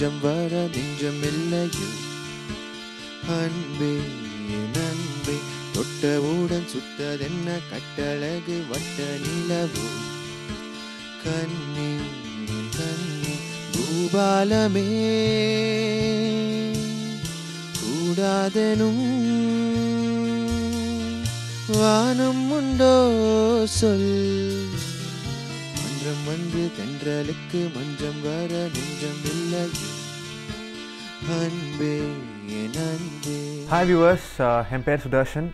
மஞ்சம் வர நெஞ்சம் இல்லையோ அன்பே நன்பே தொட்டவுடன் சுட்டதென்ன கட்டழகு வட்ட நிலவோ கண்ணே கண்ணே பூபாலமே கூடாதெனும் வானம் உண்டோ சொல் மன்றம் வந்து தென்றலுக்கு மஞ்சம் வர நெஞ்சம் இல்லையோ அன்பே நன்பே. Hi viewers, என் பேர் Sudarshan.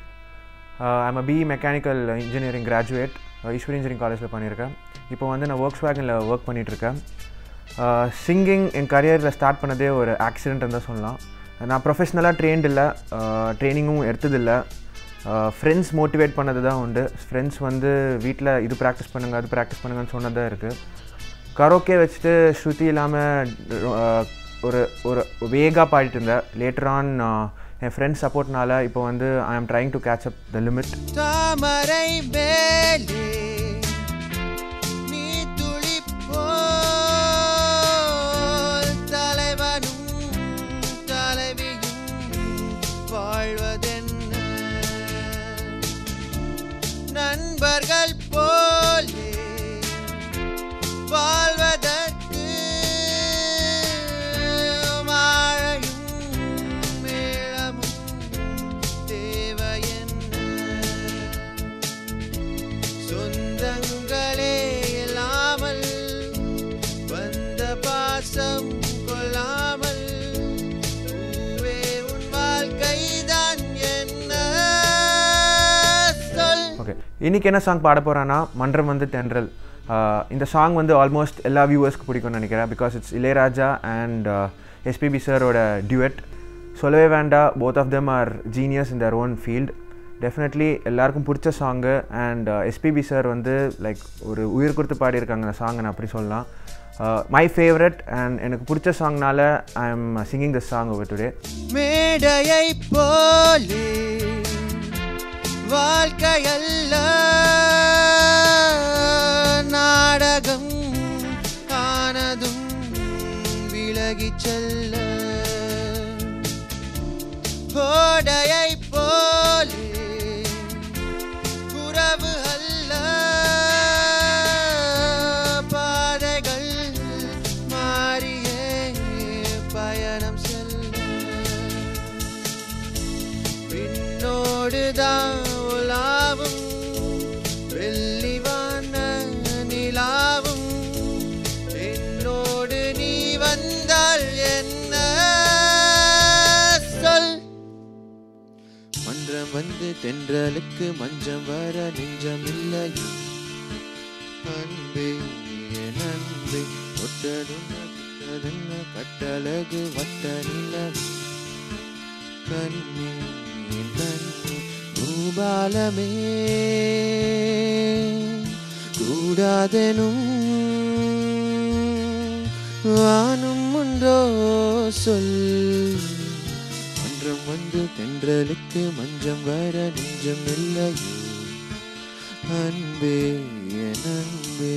I'm a BE Mechanical Engineering graduate. Eswari engineering காலேஜில் பண்ணியிருக்கேன். இப்போ வந்து நான் Volkswagenல ஒர்க் பண்ணிகிட்ருக்கேன். சிங்கிங் என் கரியரில் ஸ்டார்ட் பண்ணதே ஒரு ஆக்சிடென்ட்னு தான் சொல்லலாம். நான் ப்ரொஃபஷ்னலாக ட்ரெயின்ட் இல்லை, ட்ரைனிங்கும் எடுத்ததில்லை. ஃப்ரெண்ட்ஸ் மோட்டிவேட் பண்ணது தான் உண்டு. ஃப்ரெண்ட்ஸ் வந்து வீட்டில் இது ப்ராக்டிஸ் பண்ணுங்கள் அது ப்ராக்டிஸ் பண்ணுங்கன்னு சொன்னது தான் இருக்குது. கரோக்கே வச்சுட்டு ஸ்ருதி இல்லாமல் ஒரு ஒரு வேகாக பாடிட்டு இருந்தேன். லேட்டர் ஆன் என் ஃப்ரெண்ட்ஸ் சப்போர்ட்னால இப்போ வந்து I am trying to catch up the limit. தாமரை மேலே நீ துளி போல் தலைவனும் தலைவியும் வாழ்வதென்ன நண்பர்கள் போலே வாழ்வதற்கு இன்றைக்கி என்ன சாங் பாட போகிறேன்னா மன்றம் வந்து தென்றல். இந்த சாங் வந்து ஆல்மோஸ்ட் எல்லா வியூவர்ஸ்க்கு பிடிக்கும்னு நினைக்கிறேன். Because it's Ilaiyaraaja and SPB சாரோட டியூட். சொல்லவே வேண்டாம், both of them are genius in their own field. Definitely எல்லாருக்கும் பிடிச்ச சாங்கு. அண்ட் எஸ்பிபி சார் வந்து லைக் ஒரு உயிர் கொடுத்து பாடியிருக்காங்க இந்த சாங்கை, நான் அப்படி சொல்லலாம். மை ஃபேவரட் அண்ட் எனக்கு பிடிச்ச சாங்னால I am singing this song over today. மேடையை போலே வாழ்க்கையல்ல நாடகம் ஆனதும் விலகி செல்ல கோடையை போலே குறவு அல்ல பாதைகள் மாறியே பயணம் செல்ல பின்னோடுதான் வெள்ளிவான நிலாவும் என்னோடு நீ வந்தால் என்ன சொல் மன்றம் வந்து தென்றலுக்கு மஞ்சம் வர நெஞ்சம் இல்லையோ அன்பே நன்பே தொட்டதுன்ன கட்டழகு வட்ட நிலவு கண்ணே கண்ணே பூபாலமே கூடாதெனும் வானும் ஒன்றோ சொல் மன்றம் வந்து தென்றலுக்கு மஞ்சம் வர நெஞ்சம் இல்லையோ அன்பே நன்பே.